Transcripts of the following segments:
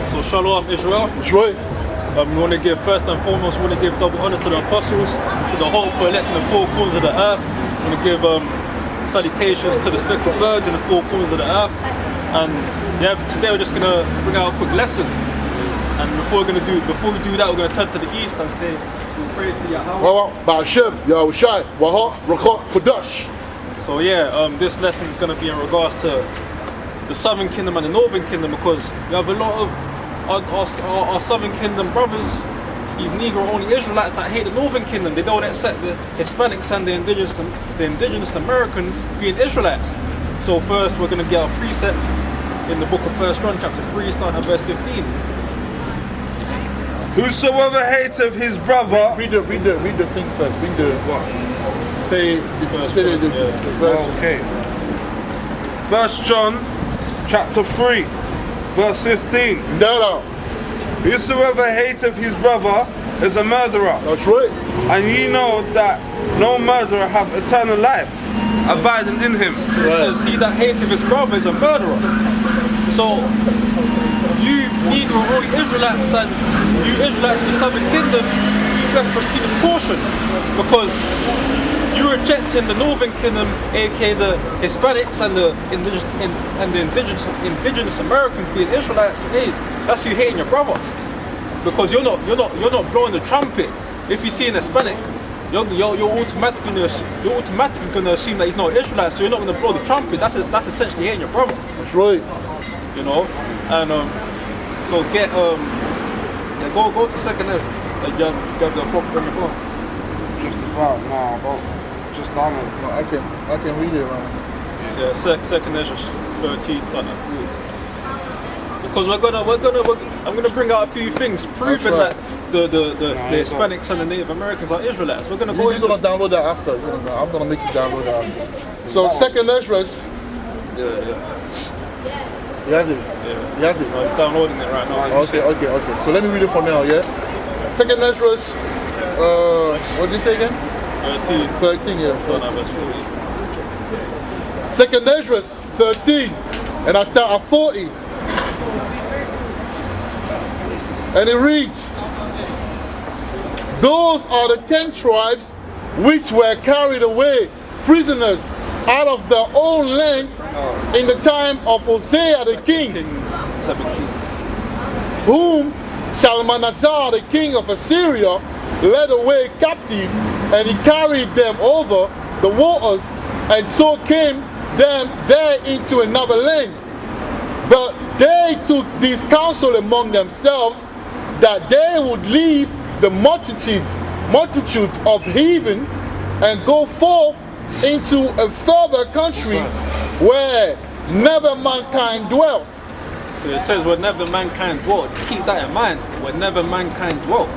So Shalom Israel. Joy. We want to give first and foremost, we want to give double honor to the apostles, to the hope for election in the four corners of the earth. We want to give salutations to the speckled birds in the four corners of the earth. And yeah, today we're just gonna bring out a quick lesson. And before we do that, we're gonna turn to the east and say, we pray to Yahweh. Ba'ashem, Yahushai, Waha, Rakot, Kudash. So yeah, this lesson is gonna be in regards to the southern kingdom and the northern kingdom, because we have a lot of our southern kingdom brothers, these Negro only Israelites that hate the northern kingdom. They don't accept the Hispanics and the indigenous Americans being Israelites. So first we're going to get our precept in the book of 1 John chapter 3 starting at verse 15. Whosoever hateth his brother. Read the thing first. Read the what? Say the verse. Okay. 1 John chapter 3 verse 15. No. Whosoever hateth his brother is a murderer. That's right. And ye know that no murderer have eternal life abiding in him. It says, he that hateth his brother is a murderer. So, you Negro only Israelites and you Israelites in the southern kingdom, you best proceed with caution, because you're rejecting the northern kingdom, aka the Hispanics and the indigenous Americans being Israelites. Hey, that's you hating your brother, because you're not blowing the trumpet. If you see an Hispanic, you're automatically gonna assume that he's not Israelite, so you're not gonna blow the trumpet. That's essentially hating your brother. That's right. You know, and so get go to second Ezra. You have the prop from your phone. Just about now. Just done it. No, I can read it, man. Yeah, second Ezra 13, something like that. Because I'm gonna bring out a few things proving that the Hispanics and the Native Americans are Israelites. We're gonna go into. You're gonna download that after. I'm gonna make you download that after. So second Ezra. Yeah. He has it. Yeah. He has it. No, he's downloading it right now. Okay. So let me read it for now. Yeah. Second Ezra. What did you say again? 13, yeah. Start at verse 40. Second Ezra 13, and I start at 40. And it reads, those are the 10 tribes which were carried away prisoners out of their own land in the time of Hosea the king, Kings 17. whom Shalmaneser the king of Assyria led away captive, and he carried them over the waters, and so came them there into another land. But they took this counsel among themselves, that they would leave the multitude of heathen and go forth into a further country where never mankind dwelt. So it says where never mankind dwelt. Keep that in mind. Where never mankind dwelt.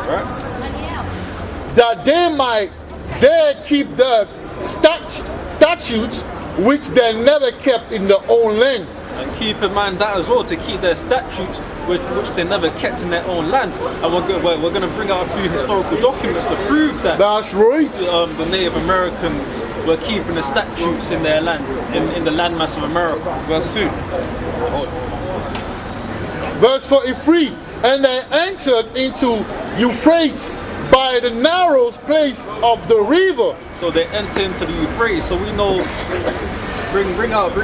Right? That they might there keep the statutes which they never kept in their own land. And keep in mind that as well, to keep their statutes which they never kept in their own land. And we're going to bring out a few historical documents to prove that. That's right. The Native Americans were keeping the statutes in their land, in the landmass of America. Verse 2. Verse 43. And they entered into Euphrates by the narrow place of the river. So they enter into the Euphrates. So we know, bring out 2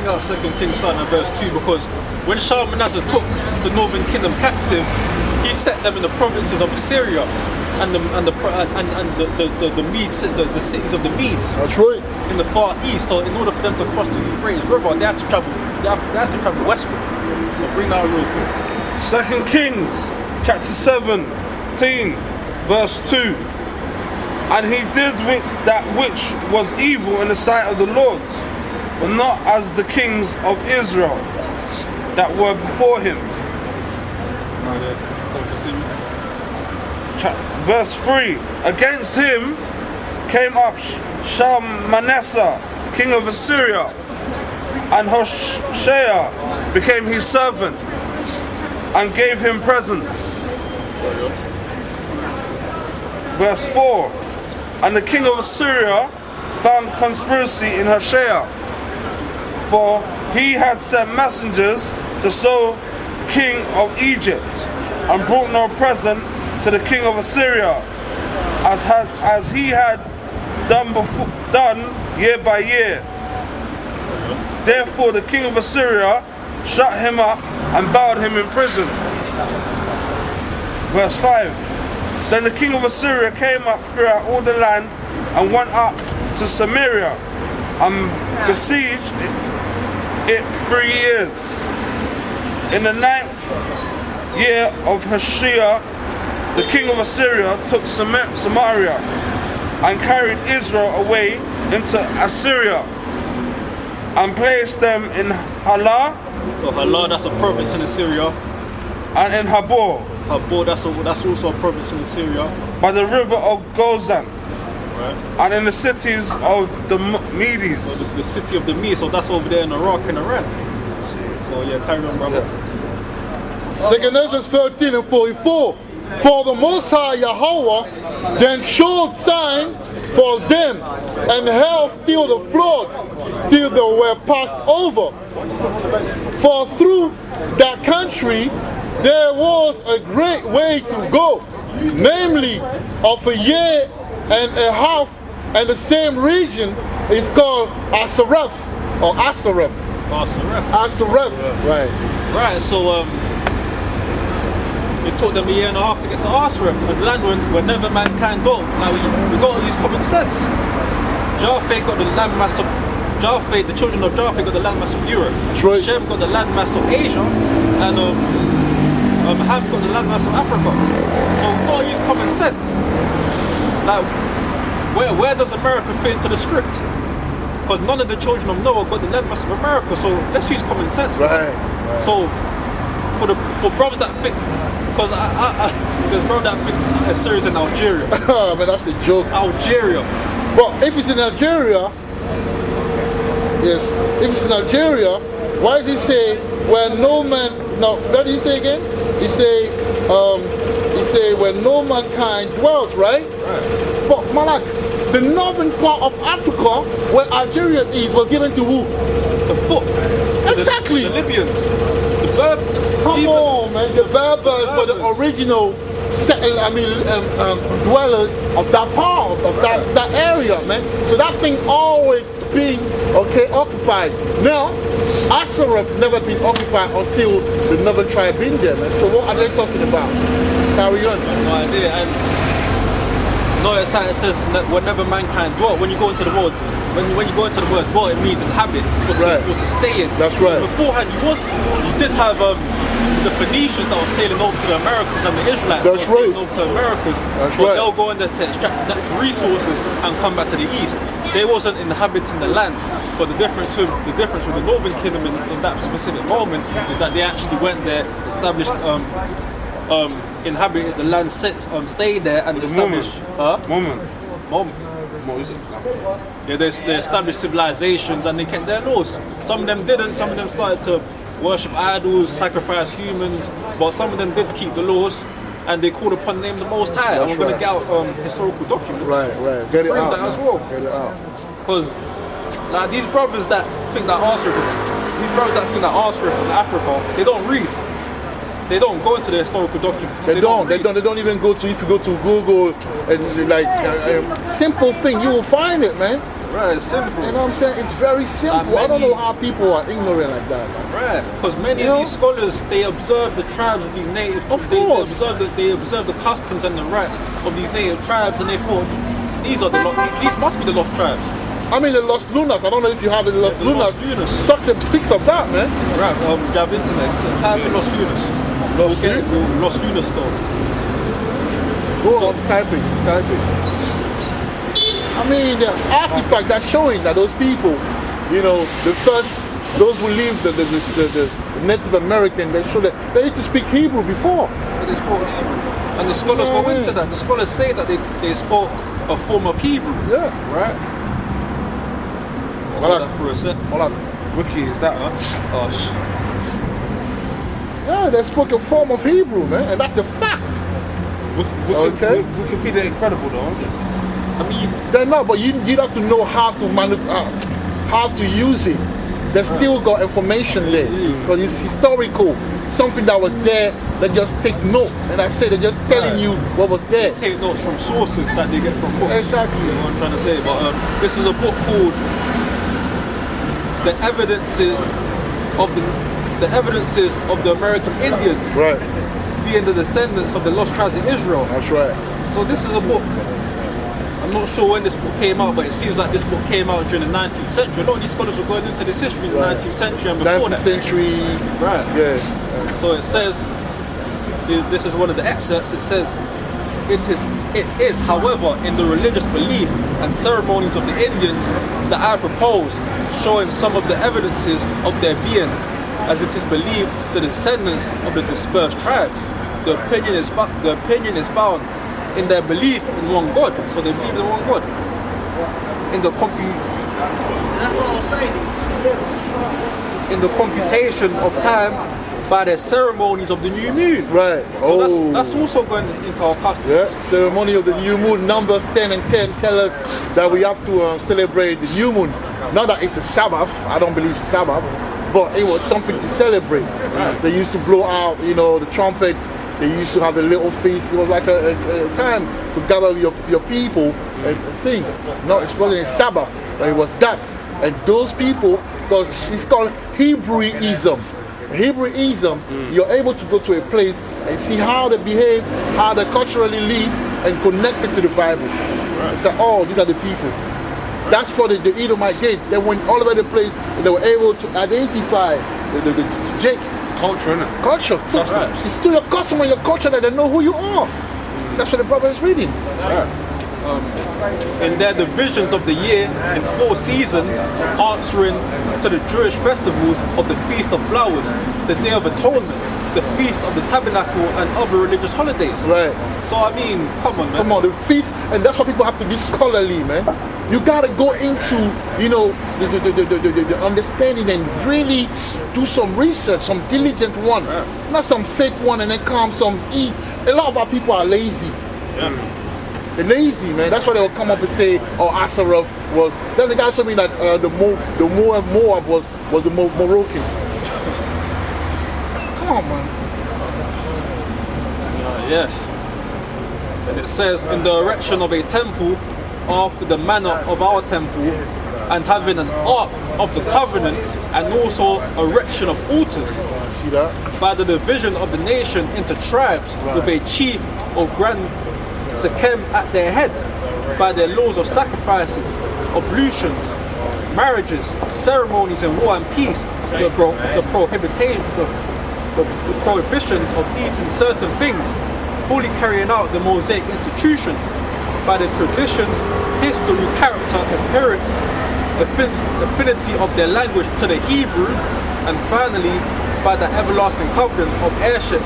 Kings starting at verse 2, because when Shalmaneser took the northern kingdom captive, he set them in the provinces of Assyria and the Medes, the cities of the Medes. That's right. In the far east. So in order for them to cross the Euphrates River, they had to travel westward. So bring that real quick. 2 Kings chapter 17 verse 2. And he did that which was evil in the sight of the Lord, but not as the kings of Israel that were before him. Verse 3. Against him came up Shalmaneser, king of Assyria, and Hoshea became his servant and gave him presents. Verse 4. And the king of Assyria found conspiracy in Hoshea, for he had sent messengers to sow king of Egypt, and brought no present to the king of Assyria, as he had done year by year. Therefore the king of Assyria shut him up and bound him in prison. Verse 5. Then the king of Assyria came up throughout all the land and went up to Samaria and besieged it 3 years. In the 9th year of Hoshea, the king of Assyria took Samaria and carried Israel away into Assyria and placed them in Halah. So Halah, that's a province in Assyria. And in Habor. Habor, that's also a province in Assyria. By the river of Gozan. Right. And in the cities of the Medes. So the city of the Medes, so that's over there in Iraq and Iran. So yeah, carry on, brother. Second Ezra 13 and 44. For the Most High Yahweh then showed sign for them, and held still the flood till they were passed over. For through that country there was a great way to go, namely of a year and a half, and the same region is called Asareth or Asareth. Asareth. Right. Right, so it took them a year and a half to get to Asareth, a land where never mankind got. Now we got to use common sense. Japheth got the landmass of the children of Japheth got the landmass of Europe. Right. Shem got the landmass of Asia, and Ham got the landmass of Africa. So we've got to use common sense. Like, where does America fit into the script? Because none of the children of Noah got the landmass of America, so let's use common sense. Right. So for brothers that think, because there's brothers that think Assyria's in Algeria. Oh man, that's a joke. Algeria. Well, if it's in Algeria, yes, if it's in Algeria, why does he say where no man? No, what did he say again? He say where no mankind dwelt, right? Right. But Malak, the northern part of Africa, where Algeria is, was given to who? To foot. Exactly. The Libyans. The Berbers. Come on, man. The Berbers were the original dwellers of that part, of that area, man. So that thing always been occupied. Now, Asareth never been occupied until the northern tribe been there, man. So what are they talking about? Carry on. No idea. And no, it says whenever mankind dwelt. When you go into the word, when you go into the word dwell, it means inhabit or to stay in. That's right. Beforehand, you did have the Phoenicians that were sailing over to the Americas and the Israelites That's that were sailing right. over to the Americas. That's but right. they'll go in there to extract natural resources and come back to the east. They wasn't inhabiting the land. But the difference with the Northern Kingdom in that specific moment is that they actually went there, established, inhabited the land, stayed there, and established. Moment. What is it? Yeah, they established civilizations and they kept their laws. Some of them didn't. Some of them started to worship idols, sacrifice humans, but some of them did keep the laws. And they called upon the name of the Most High. And we're going to get out historical documents. Right. Get it out. That as well. Get it out. Because like these brothers that think that Asareth is in Africa, they don't read. They don't go into the historical documents. They don't even go to, if you go to Google and like simple thing, you will find it, man. Right, it's simple. You know what I'm saying? It's very simple. I don't know how people are ignorant like that, man. Right, because many of these scholars, they observe the tribes of these native tribes. They observe the customs and the rights of these native tribes, and they thought these must be the lost tribes. I mean the Lost Lunas. I don't know if you have the Lost Lunas. Success speaks of that, man. Right, you have internet. Type in Lost Lunas. Lost Lunas store. Go on, type it. I mean, there's artifacts that's showing that those people, you know, those who lived, the Native American, they show that they used to speak Hebrew before. They spoke Hebrew. And the scholars go into that. The scholars say that they spoke a form of Hebrew. Yeah. Right? Malak. That for a sec. Wiki, is that Yeah, they spoke a form of Hebrew, man, and that's a fact. Wikipedia incredible though, isn't it? I mean, they're not, but you have to know how to use it. They still got information there because it's historical. something that was there. They just take note, and I say they're just telling you what was there. Take notes from sources that they get from books. Exactly. You know what I'm trying to say? But this is a book called The Evidences of the American Indians, Right. being the descendants of the lost tribes of Israel. That's right. So this is a book. I'm not sure when this book came out, but it seems like this book came out during the 19th century. A lot of these scholars were going into this history in the 19th century and before 19th that. century. Right. Yeah. So it says, this is one of the excerpts, it says, it is, however, in the religious belief and ceremonies of the Indians that I propose, showing some of the evidences of their being, as it is believed the descendants of the dispersed tribes. The opinion is found in their belief in one God. So they believe in one God. In the computation of time by their ceremonies of the new moon. Right. So that's also going into our customs. Yeah, ceremony of the new moon. Numbers 10 and 10 tell us that we have to celebrate the new moon. Not that it's a Sabbath, I don't believe Sabbath, but it was something to celebrate. Right. They used to blow out, the trumpet. They used to have a little feast. It was like a time to gather your people and thing. No, it wasn't a Sabbath, but it was that. And those people, because it's called Hebrewism. Hebrewism, you're able to go to a place and see how they behave, how they culturally live, and connect it to the Bible. Right. It's like, oh, these are the people. Right. That's what the Edomite did. They went all over the place and they were able to identify the Jake. Culture, innit? Culture. Right. It's still your custom and your culture that they know who you are. That's what the brother is reading. Right. In their divisions of the year in 4 seasons, answering to the Jewish festivals of the Feast of Flowers, the Day of Atonement, the Feast of the Tabernacle, and other religious holidays. Right. So I mean, come on, man. Come on, the feast, and that's why people have to be scholarly, man. You gotta go into, the understanding and really do some research, some diligent one, not some fake one, and then come some ease. A lot of our people are lazy. Yeah. They're lazy, man. That's why they will come up and say, "Oh, Asaraf was." There's a guy told me that the Moab was the Moroccan. Come on, man. Yes. And it says, in the erection of a temple after the manner of our temple, and having an ark of the covenant, and also erection of altars. See that? By the division of the nation into tribes, with a chief or grand Sechem at their head, by their laws of sacrifices, ablutions, marriages, ceremonies in war and peace, the prohibitions of eating certain things, fully carrying out the Mosaic institutions, by the traditions, history, character, appearance, affinity of their language to the Hebrew, and finally, by the everlasting covenant of heirship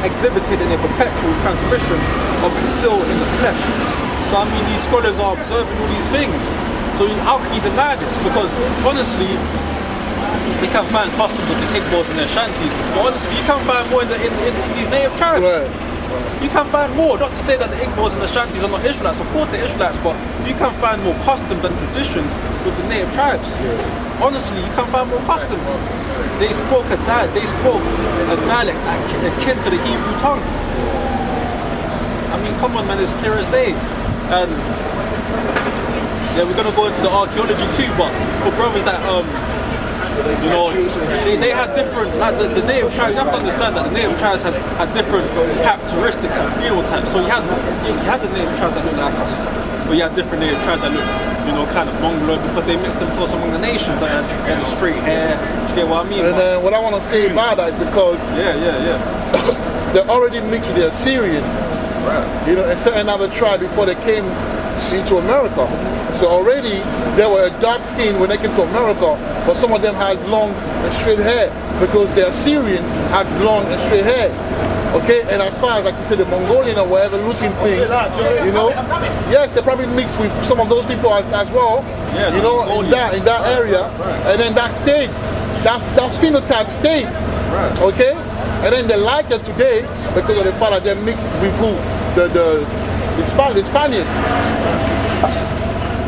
exhibited in a perpetual transmission of the seal in the flesh. So I mean, these scholars are observing all these things. So how can you deny this? Because honestly, they can find customs of the Igbos and their shanties, but honestly, you can find more in these native tribes. Right. You can find more. Not to say that the Igbos and the shanties are not Israelites. Of course, they're Israelites, but you can find more customs and traditions with the native tribes. Honestly, you can find more customs. They spoke a dialect akin to the Hebrew tongue. I mean, come on, man, it's clear as day. And yeah, we're gonna go into the archaeology too, but for brothers that they had different, like the native tribes. You have to understand that the native tribes had different characteristics and phenotypes. So you had the native tribes that look like us, but you had different native tribes that look, kind of Mongoloid, because they mixed themselves among the nations, and they had the straight hair. You get what I mean? And what I want to say about that is because they're already mixed with the Assyrian, right? And certain other tribe before they came into America. So already they were dark skinned when they came to America, but some of them had long and straight hair because the Assyrian had long and straight hair. Okay, and as far as, like you said, the Mongolian or whatever looking thing, yes, they probably mixed with some of those people as well, in that area, and then that stayed, that phenotype stayed, okay, and then they like it today because of the fact that they're mixed with who, the Spaniards,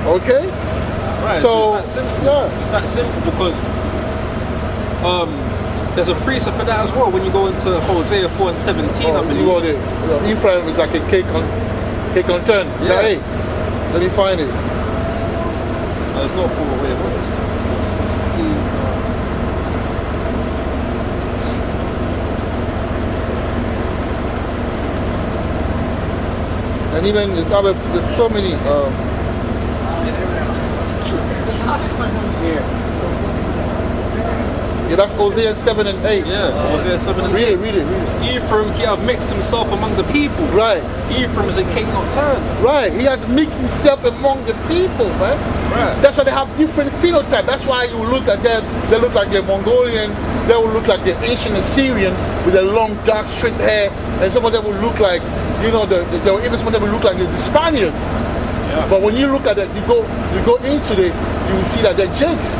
okay, right. So it's that simple. It's that simple because there's a precept for that as well when you go into Hosea 4 and 17, I You believe. got it. Ephraim is like a cake on turn. Yeah. Hey, let me find it. It's not far away, but it's 17. And even there's so many. Yeah, that's Hosea 7 and 8. Yeah, Hosea 7 and 8. Read it. Ephraim, he have mixed himself among the people. Right. Ephraim is a king not turned. Right, he has mixed himself among the people, man. Right. That's why they have different phenotype. That's why you look at them, they look like they're Mongolian, they will look like the ancient Assyrian with a long dark straight hair, and some of them will look like, even some of them will look like the Spaniards. Yeah. But when you look at it, you go into it, you will see that they're jakes.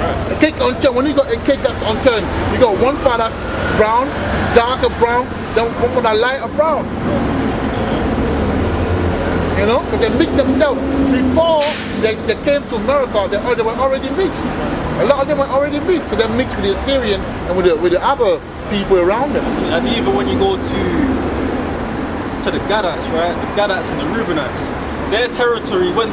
Right. A cake unturned, when you got a cake that's unturned, you got one part that's brown, darker brown, then one part that's lighter brown. You know, but they mix themselves. Before they came to America, they were already mixed. A lot of them were already mixed because they're mixed with the Assyrian and with the other people around them. And even when you go to the Gadites, right? The Gadites and the Reubenites, their territory when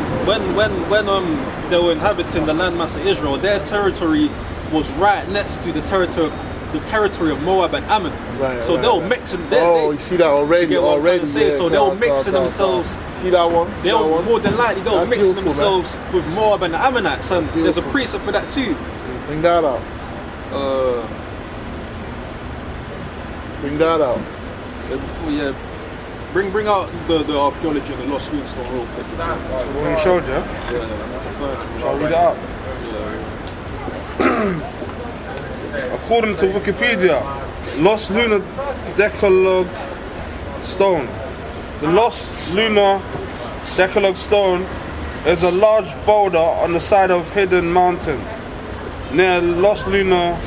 they were inhabiting the landmass of Israel, their territory was right next to the territory of Moab and Ammon. Right, so right, they were right. mixing. You see that already? You get what I'm trying to say? So they were mixing themselves. See that one? They were more than likely they were That's mixing beautiful, themselves with Moab and the Ammonites, and there's a beautiful. precept for that too. Bring that out. Bring that out. Yeah, bring out the archaeology and the lost moonstone real quick. When you showed you, Yeah, that's a fact. shall I read it out? Yeah. According to Wikipedia, Lost Lunar Decalogue Stone. The Lost Lunar Decalogue Stone is a large boulder on the side of Hidden Mountain near Lost Luna,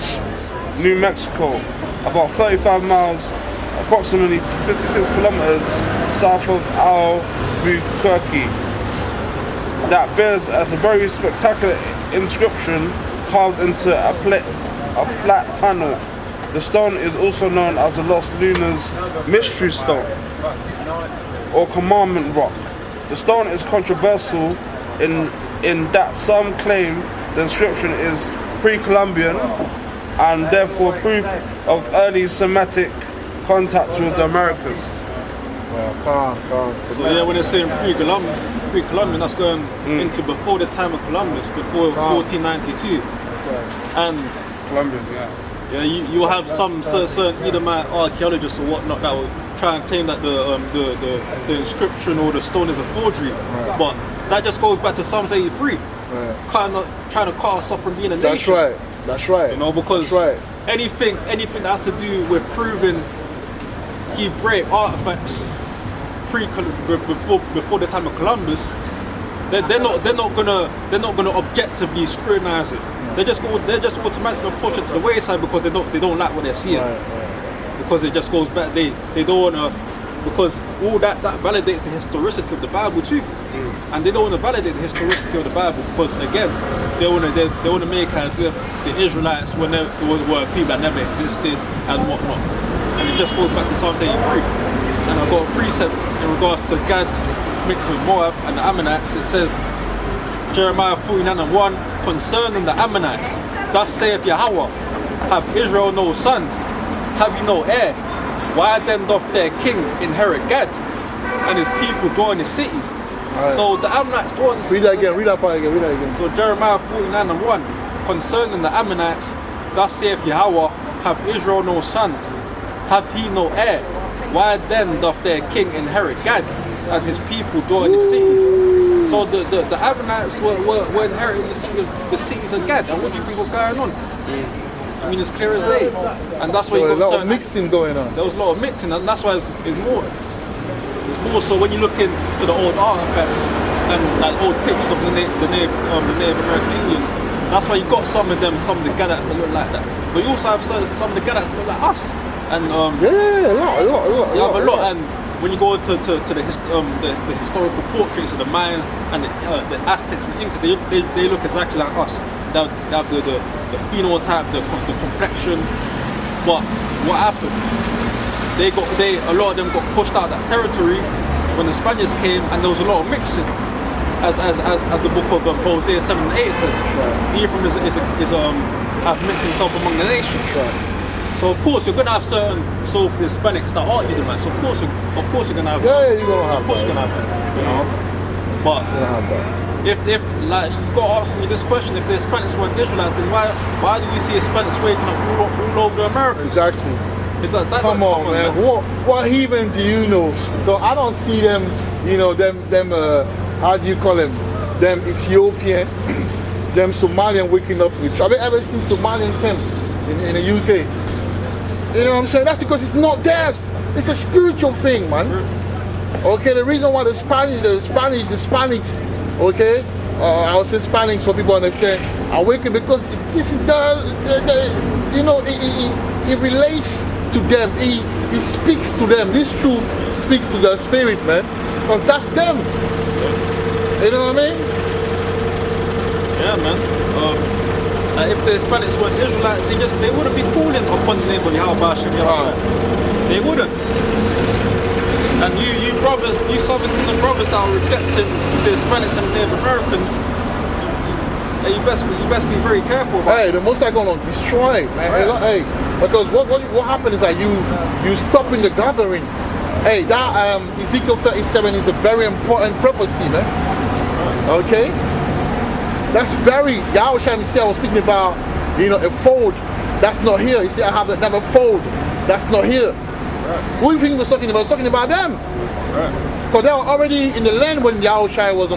New Mexico, about 35 miles, approximately 56 kilometers south of Albuquerque. That bears as a very spectacular inscription carved into a flat panel. The stone is also known as the Lost Luna's Mystery Stone or Commandment Rock. The stone is controversial in that some claim the inscription is pre-Columbian and therefore proof of early Semitic contact with the Americas. Well, So yeah, when they're saying pre-Columbian, that's going into before the time of Columbus, before 1492, and Columbian, yeah. yeah, you have some certain Edomite archaeologists or whatnot that will try and claim that the inscription or the stone is a forgery, but that just goes back to Psalms 83, trying to cut us off from being a nation. That's right. You know, because anything that has to do with proving Hebraic artifacts before the time of Columbus, they're not gonna objectively scrutinize it. They're just automatically push it to the wayside because they don't like what they're seeing. Because it just goes back. They don't wanna, because all that validates the historicity of the Bible too, and they don't want to validate the historicity of the Bible because again they want to make it as if the Israelites were people that never existed and whatnot, and it just goes back to Psalms 83. And I've got a precept in regards to Gad mixed with Moab and the Ammonites. It says Jeremiah 49:1 concerning the Ammonites, thus saith Yahweh, have Israel no sons? Have you no heir? Why then doth their king inherit Gad, and his people dwell in his cities? Right. So the Ammonites dwell in the cities. Read that part again. So Jeremiah 49:1 concerning the Ammonites, thus saith Yahweh, have Israel no sons? Have he no heir? Why then doth their king inherit Gad, and his people dwell in his cities? So the Ammonites were inheriting the cities of Gad, and what do you think was going on? I mean, it's clear as day, and that's why you got a lot of mixing going on. There was a lot of mixing, and that's why it's more. It's more so when you look into the old artifacts and like old pictures of the Native American Indians. That's why you got some of the Gadites that look like that. But you also have some of the Gadites that look like us. And a lot. You have a lot. And when you go to the historical portraits of the Mayans and the Aztecs and Incas, they look exactly like us. they have the phenotype, the complexion. But what happened? A lot of them got pushed out that territory when the Spaniards came, and there was a lot of mixing. As the book of Hosea 7 and 8 says, Ephraim is mixing himself among the nations. So of course you're gonna have certain so-called Hispanics that are Edomites. Of course you're gonna have. Yeah, you're gonna have. Of course you're gonna have that. You know, but if like you gotta ask me this question: if the Hispanics weren't Israelites, then why do we see Hispanics waking up all over the Americas? Exactly. Come on, man. What heathen do you know? So I don't see them. You know them. How do you call them? Them Ethiopian, them Somalian waking up with. Have you ever seen Somalian camps in the UK? You know what I'm saying? That's because it's not theirs. It's a spiritual thing, man. Okay, the reason why the Hispanics, okay, I will say Hispanics for people to understand, are waking because this is you know, it relates to them. It speaks to them. This truth speaks to their spirit, man. Because that's them. You know what I mean? Yeah, man. If the Hispanics weren't Israelites, they wouldn't be calling upon the name of Yahweh Hashem Yahushua. They wouldn't. And you brothers, you Southern Kingdom brothers that are rejecting the Hispanics and the Native Americans, you best be very careful about the Most High gonna destroy it, man. Right. Because what happened is that you stopping the gathering. Hey, that Ezekiel 37 is a very important prophecy, man. Okay? That's very, Yahushua himself was speaking about, you know, a fold that's not here. He said, I have another fold that's not here. Right. Who do you think he was talking about? He was talking about them. Because they were already in the land when Yahushua was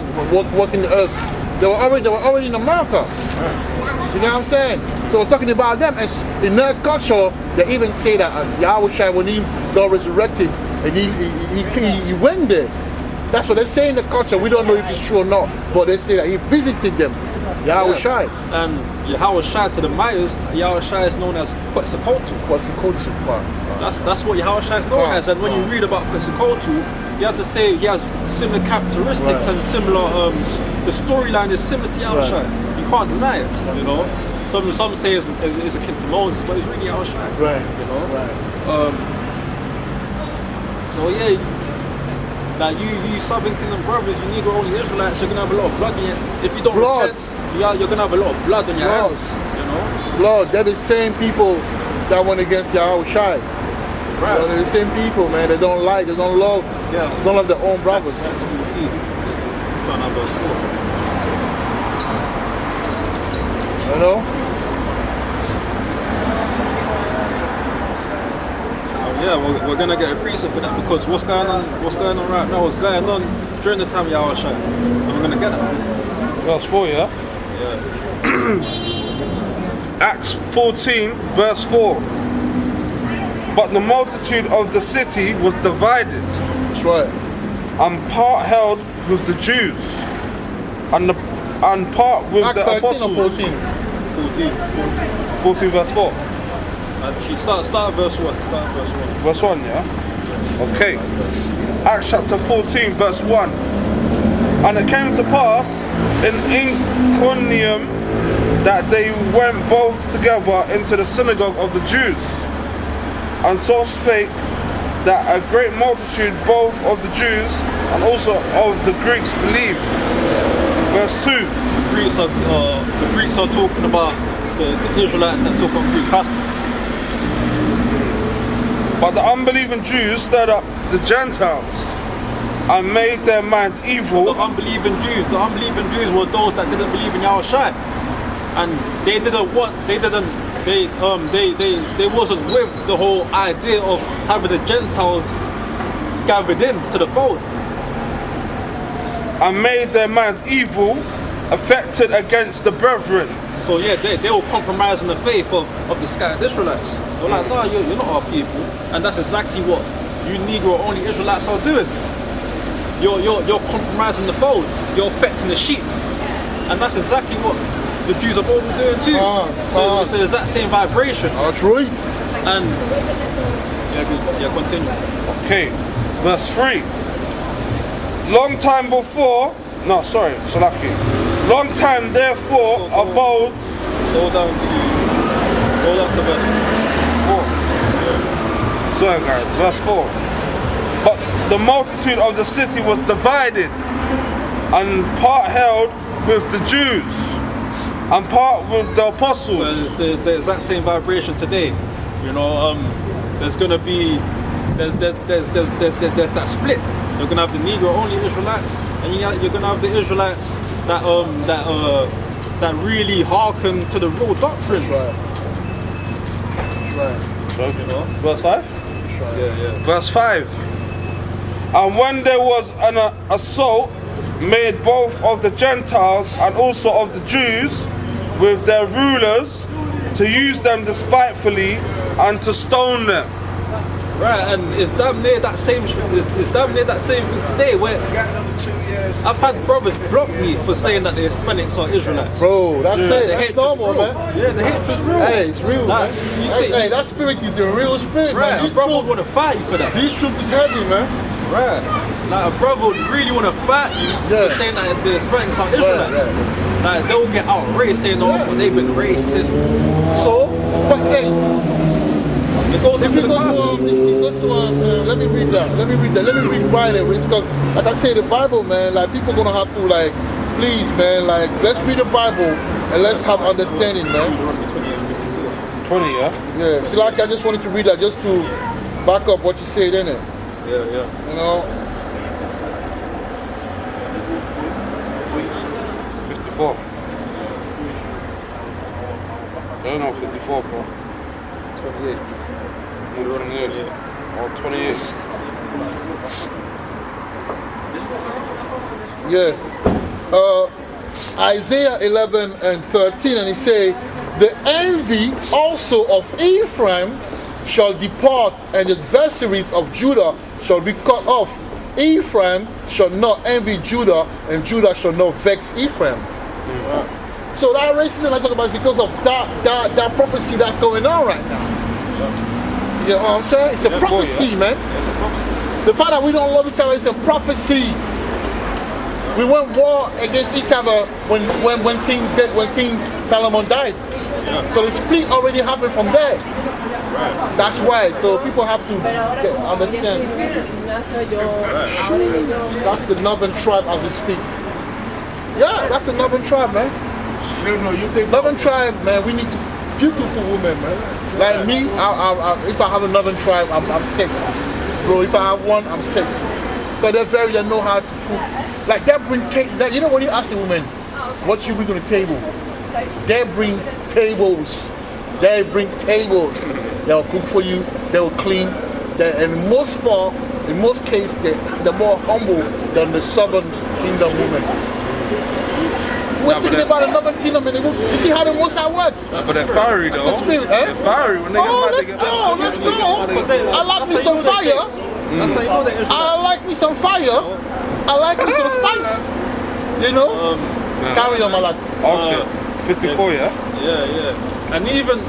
walking the earth. They were already in America. Right. You know what I'm saying? So we're talking about them. And in their culture, they even say that Yahushua, when he got resurrected, and he went there. That's what they say in the culture. We don't know if it's true or not, but they say that he visited them. Yahweh Shai. And Yahweh Shai to the Mayas, Yahweh Shai is known as Quetzalcoatl. That's what Yahweh Shai is known as. And when you read about Quetzalcoatl, you have to say he has similar characteristics and similar. The storyline is similar to Yahweh Shai. You can't deny it. You know, some say it's akin to Moses, but it's really Yahweh Shai. Right. You know. So yeah. Now you Southern Kingdom brothers, you Negro only Israelites, you're gonna have a lot of blood in you. If you don't repent, you're gonna have a lot of blood on your hands. You know? Blood, they're the same people that went against Yahweh Shai. Right. They're the same people, man. They don't like, they don't love, don't love their own brothers. That's 14. Starting at verse 4. You know? Yeah, we're gonna get a precept for that because what's going on right now, what's going on during the time of Yahweh Shai. And we're gonna get that. Verse 4, yeah? Yeah. Acts 14, verse 4. But the multitude of the city was divided. That's right. And part held with the Jews, and part with Acts the apostles. 14 verse 4. She start verse 1. Verse 1, yeah? Okay. Acts chapter 14, verse 1. And it came to pass in Iconium that they went both together into the synagogue of the Jews, and so spake that a great multitude both of the Jews and also of the Greeks believed. Verse 2. The Greeks are talking about the Israelites that took on Greek customs. But the unbelieving Jews stirred up the Gentiles and made their minds evil. The unbelieving Jews were those that didn't believe in Yahweh Shai, and they wasn't with the whole idea of having the Gentiles gathered in to the fold. And made their minds evil, affected against the brethren. So yeah, they were compromising the faith of the scattered Israelites. They're like, no, you're not our people, and that's exactly what you Negro only Israelites are doing. You're compromising the fold. You're affecting the sheep, and that's exactly what the Jews are probably doing too. So it's the exact same vibration. That's right. And continue. Okay, verse 3. Long time before, Shalaki. Long time therefore abode. Go down to verse 4. Sorry guys, verse 4. But the multitude of the city was divided, and part held with the Jews, and part with the apostles. So it's the exact same vibration today. You know, there's gonna be there's that split. You're gonna have the Negro only Israelites, and you're gonna have the Israelites that really hearken to the real doctrine. Right. So, You know? verse 5? Yeah. Verse 5. And when there was an assault made both of the Gentiles and also of the Jews with their rulers to use them despitefully and to stone them. Right, and it's damn near that same. It's damn near that same thing today. Where I've had brothers block me for saying that the Hispanics are Israelites. Bro, that's it. The That's hatred's normal, real. man. Yeah, the hatred's real. Hey, it's real, Like, man. you see, Hey, that spirit is a real spirit, right? man. A This brother would truth, want to fight you for that. this truth is heavy, man. Right. Like a brother would really want to fight you Yeah. for saying that the Hispanics are Israelites. Like they'll get outraged saying, "Oh, Yeah. they've been racist." So, but hey, It goes if into you the go to, classes. if you go to, let me read that. Let me read why it is, because, like I say, the Bible, man. Like people gonna have to, like, please, man. Like, let's read the Bible and let's have understanding, man. Deuteronomy 28 and 54. 20, yeah? Yeah. See, like I just wanted to read that just to back up what you said, innit? Yeah. You know. 54. I don't know, 54, bro. 28. Deuteronomy 28. Or 28. Yeah. Isaiah 11 and 13, and he say, the envy also of Ephraim shall depart, and the adversaries of Judah shall be cut off. Ephraim shall not envy Judah, and Judah shall not vex Ephraim. So that racism I talk about is because of that prophecy that's going on right now. You know what I'm saying? It's a prophecy, man. It's a prophecy. The fact that we don't love each other is a prophecy. We went war against each other when King Solomon died. Yeah. So the split already happened from there. Right. That's why. So people have to understand. That's the northern tribe as we speak. Yeah, that's the northern tribe, man. Northern tribe, man. We need beautiful women, man. Like me, if I have a northern tribe, I'm sexy. Bro, if I have one, I'm sexy. But they know how to cook. Like they bring you know when you ask a woman, what you bring to the table? They bring tables. They bring tables. They'll cook for you. They'll clean. And in most cases, they're more humble than the southern kingdom women. We're speaking about the northern kingdom, and you see how the Most High works. But they're fiery though. That's the spirit, eh? They're fiery when they get mad. They get Let's go. I like me some fire. That's how you know that I like me some fire. I like me some spice. You know? Carry on, Malak. Okay. 54, yeah? Yeah. And even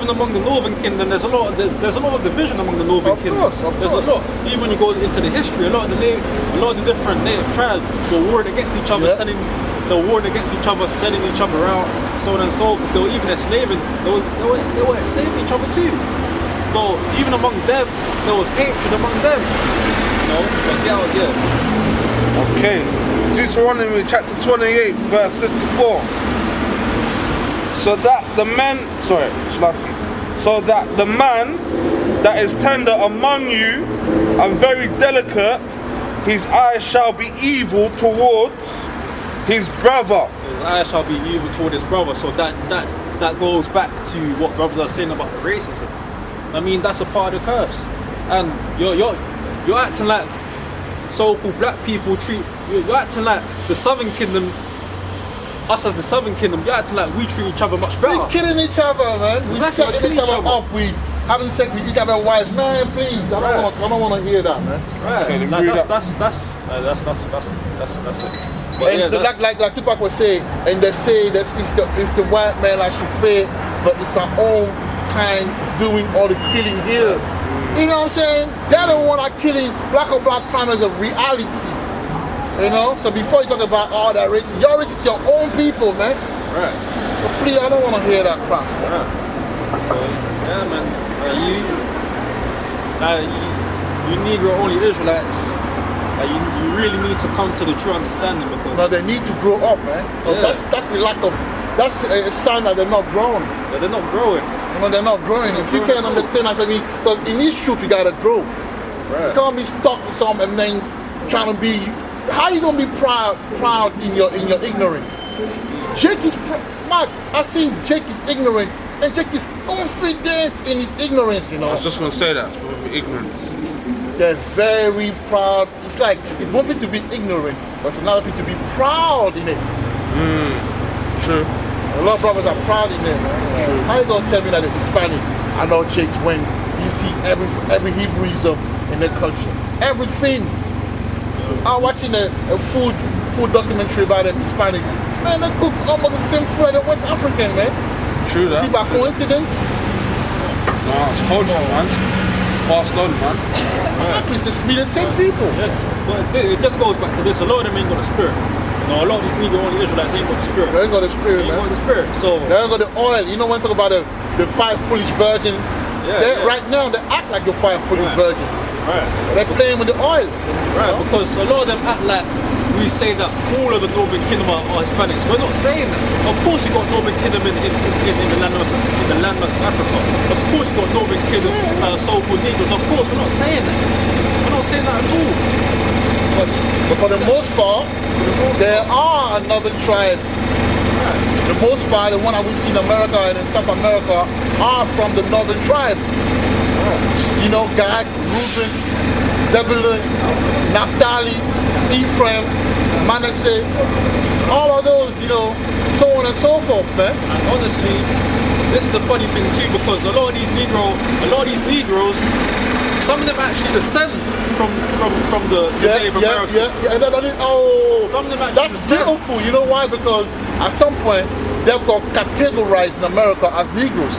among the Northern Kingdom, there's a lot of division among the Northern Kingdom. Of There's course. a lot. Even when you go into the history, a lot of the different native tribes were warring against each other, selling each other out, so on and so forth. They were even enslaving. They were enslaving each other too. So even among them, there was hatred among them. You know, but yeah. Okay. Deuteronomy chapter 28, verse 54. So that the man that is tender among you and very delicate, his eyes shall be evil towards his brother. So his eyes shall be evil toward his brother. So that goes back to what brothers are saying about racism. I mean, that's a part of the curse. And you're acting like so-called black people you're acting like the Southern Kingdom, us as the Southern Kingdom, you're acting like we treat each other much better. We're killing each other, man. We're Exactly, setting each other up. We having sex with each other's wives. Man, please. I don't want to hear that, man. Right. Okay, Like that's it. But And yeah, like Tupac would say, and they say that it's the white man I should fear, but it's my own kind doing all the killing here. You know what I'm saying? They're the one are killing black on black crime as a reality. You know, so before you talk about all that racism, you're racist to your own people, man. Right. But please, I don't want to hear that crap. Right. So, yeah, man. You Negro only Israelites. You really need to come to the true understanding because. No, they need to grow up, man. Yeah. That's the lack of. That's a sign that they're not growing. Yeah, they're not growing. You know, they're not growing. If you can't understand, I mean, because in this truth you gotta grow. Right. You can't be stuck with something and then trying to be. How you gonna be proud in your ignorance? Jake is Mark. I seen Jake is ignorant, and Jake is confident in his ignorance. You know. I was just gonna say that. It's probably ignorance. They're very proud. It's like it's one thing to be ignorant, but it's another thing to be proud in it. True. A lot of brothers are proud in it. True. How you gonna tell me that the Hispanic are not chicks when you see every Hebrewism in their culture? Everything. I'm watching a food documentary about the Hispanic. Man, they cook almost the same food as West African, man. True that. Is it by coincidence? No, it's culture, man. Passed on, man. Exactly, it's the same people. Yeah. But it just goes back to this. A lot of them ain't got a spirit. You know, a lot of these Negro only Israelites ain't got the spirit. They ain't got the spirit, They ain't man. got the spirit. So They ain't got the oil. You know when I talk about the 5 foolish virgin, right now they act like the 5 foolish virgin. right. They're playing with the oil. Right, because a lot of them act like we say that all of the Northern Kingdom are Hispanics. We're not saying that. Of course you got Northern Kingdom in the landmass of Africa. Of course you got Northern Kingdom so-called Negroes. Of course, we're not saying that. We're not saying that at all. But for the most part, there are another tribes. The most part, the one that we see in America and in South America are from the northern tribe. You know, Gad, Reuben, Zebulun, Naphtali, Ephraim, Manasseh, all of those, you know, so on and so forth, man. And honestly, this is the funny thing too, because a lot of these Negroes, some of them actually descend from the Native Americans. Yes. And Some of them actually that's descend. beautiful. You know why? Because at some point they've got categorized in America as Negroes.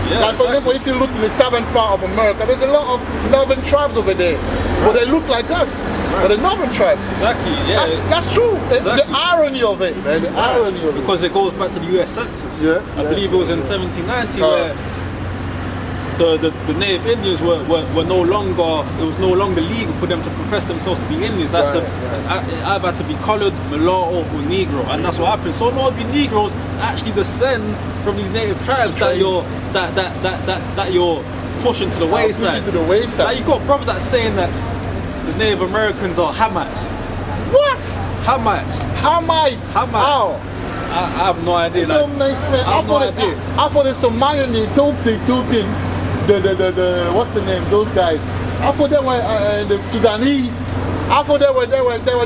Yeah, Like for example, if you look in the southern part of America, there's a lot of northern tribes over there, but they look like us, but the northern tribe. Exactly, yeah. That's true. Exactly. The irony of it, man. The irony of it. Because it goes back to the US Census. I believe it was in 1790 where the Native Indians were no longer, it was no longer legal for them to profess themselves to be Indians. They had either had to be colored, mulatto, or Negro, and that's what happened. So a lot of you Negroes actually descend from these native tribes that you're pushing to the wayside. To the wayside. Like you got brothers that are saying that the Native Americans are Hamites. What? Hamites. Hamites. How? I have no idea. It don't make sense. I have no idea. I thought the Somalian, the Ethiopian, the what's the name? Those guys. I thought they were the Sudanese. I thought they were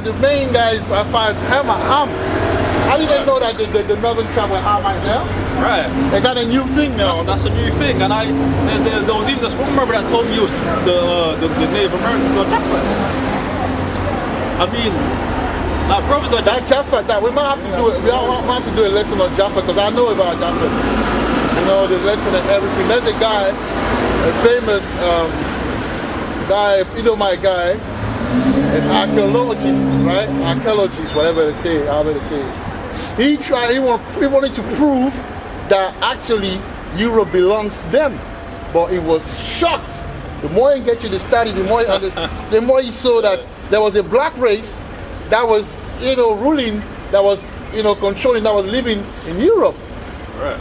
the main guys as far as Ham. I didn't know that the northern tribe were Hamite now. Right. Is that a new thing now? That's a new thing, and there was even this one member that told me it was the Native Americans are Japhets. I mean, like brothers are just. That's Japhet. That we might have to do it. We might have to do a lesson on Japhet because I know about Japhet. You know, the lesson and everything. There's a guy, a famous guy, my guy, an archaeologist, right? Archaeologist, whatever they say, however they say it. He wanted to prove that actually Europe belongs to them, but he was shocked. The more he get you to study, the more he understand, the more he saw that there was a black race that was, ruling, that was, controlling, that was living in Europe. Right.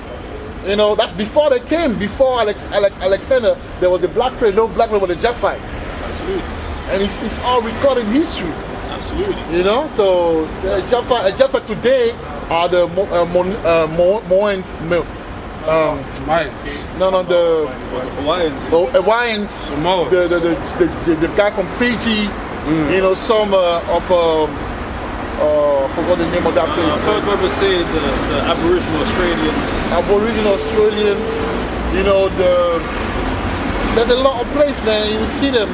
That's before they came. Before Alexander, there was a black race. No black race, but a Japhite. Absolutely. And it's all recorded in history. Absolutely. So Japhite today are the Moans. No, the Hawaiians. Hawaiians. Samoans. The guy from Fiji. Some forgot the name of that place. I've heard brothers say the Aboriginal Australians. There's a lot of places, man. You see them,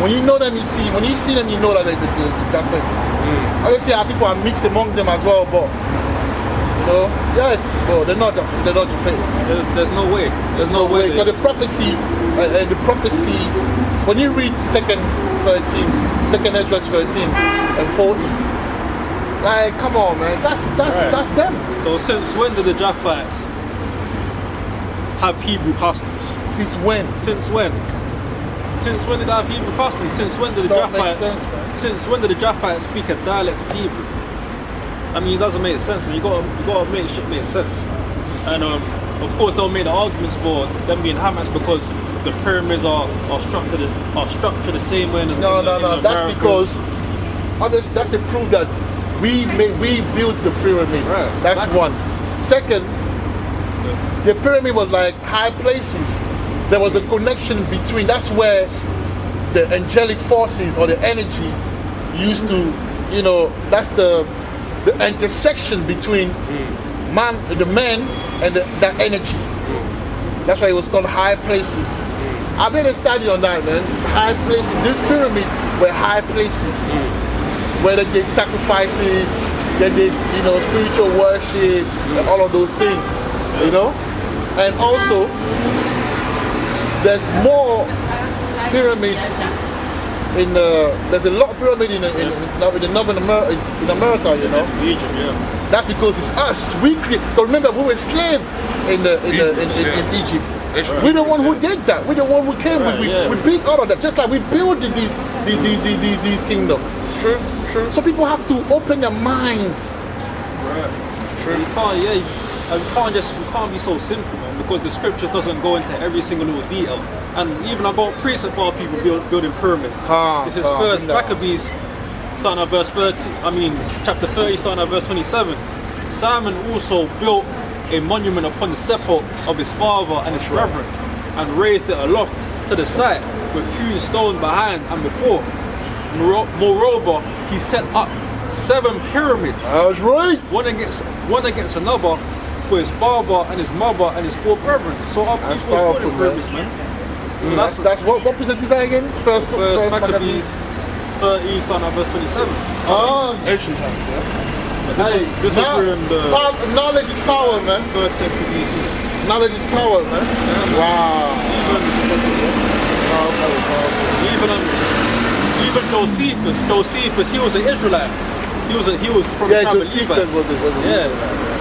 When you know them, when you see them, you know that they're the Japhets. Obviously, our people are mixed among them as well, but yes, but they're not Japhets. There's no way. There's no way. But the prophecy when you read second Ezra 13 and 40, like, come on, man, that's them. So since when did the Japhites have Hebrew customs? Since when? Since when? Since when did they have Hebrew customs? Since when did the Don't make Japhites? sense, man. Since when did the Japhites speak a dialect of Hebrew? I mean, it doesn't make sense, man. You gotta make shit make sense. And of course, they'll make the arguments for them being Hamites because the pyramids are structured the same way. No. That's because that's a proof that we built the pyramid. Right. That's Exactly. one. Second, the pyramid was like high places. There was a connection between. That's where the angelic forces or the energy used to, that's the intersection between the man and that energy. That's why it was called high places. I did a study on that, man. It's high places. This pyramid were high places where they did sacrifices, they did, spiritual worship, and all of those things, And also, there's more pyramid there's a lot of pyramid in Northern America, Egypt, yeah. That's because it's us. We create. Remember, we were slaves in Egypt. Right. We're the one who did that. We're the one who came. Right, we built all of that. Just like we built these kingdoms. True. So people have to open their minds. Right. You can't be so simple, man, because the scriptures doesn't go into every single little detail. And even I got precept for people building pyramids. This is first Maccabees, starting at verse 30. Chapter 30, starting at verse 27. Simon also built a monument upon the sepulchre of his father and his brethren, and raised it aloft to the site with hewn stone behind and before. Moreover, he set up 7 pyramids. That's right. One against another for his father and his mother and his 4 brethren. So our That's people powerful, building pyramids, man. So That's what percent is that again? First Maccabees 30, starting at verse 27. Ancient times, yeah. This was during the knowledge is power, man. 3rd century BC. Knowledge is power, man. Wow. Even Josephus, he was an Israelite. He was from the tribe of Levi.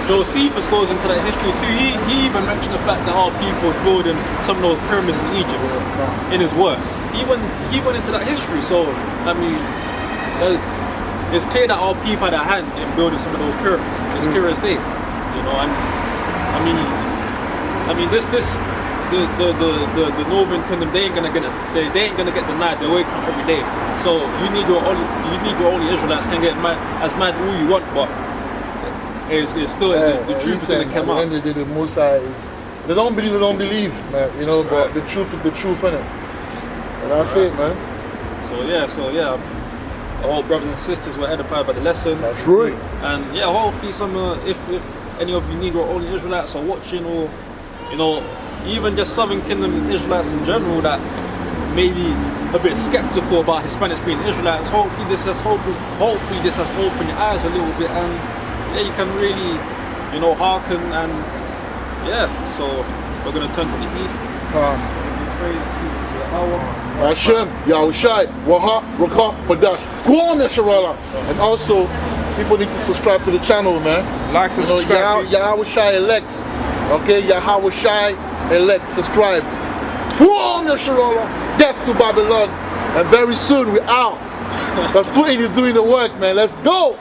Josephus goes into that history too. He even mentioned the fact that our people was building some of those pyramids in Egypt in his works. He went into that history. So it's clear that our people had a hand in building some of those pyramids. It's clear as day, the Northern Kingdom, they ain't gonna get denied. They wake up every day. So you Negro only Israelites can get as mad who you want, but it's still the truth is gonna come out. At the end of the day, the Most High is, they don't believe, man. But the truth is the truth, innit? And that's it, man. So yeah. All brothers and sisters were edified by the lesson. That's right. And hopefully some if any of you Negro only Israelites are watching, or even just Southern Kingdom Israelites in general that may be a bit skeptical about Hispanics being Israelites, hopefully this has opened your eyes a little bit, and you can really hearken, and so we're gonna turn to the east. Hashem, Yahushai, Waha, Rakah, Badash. Go on, Isrealites. And also, people need to subscribe to the channel, man. Like and subscribe. Yahushai elect. Okay, Yahushai elect. Subscribe. Go on, Isrealites. Death to Babylon. And very soon we're out. That's Putin is doing the work, man. Let's go.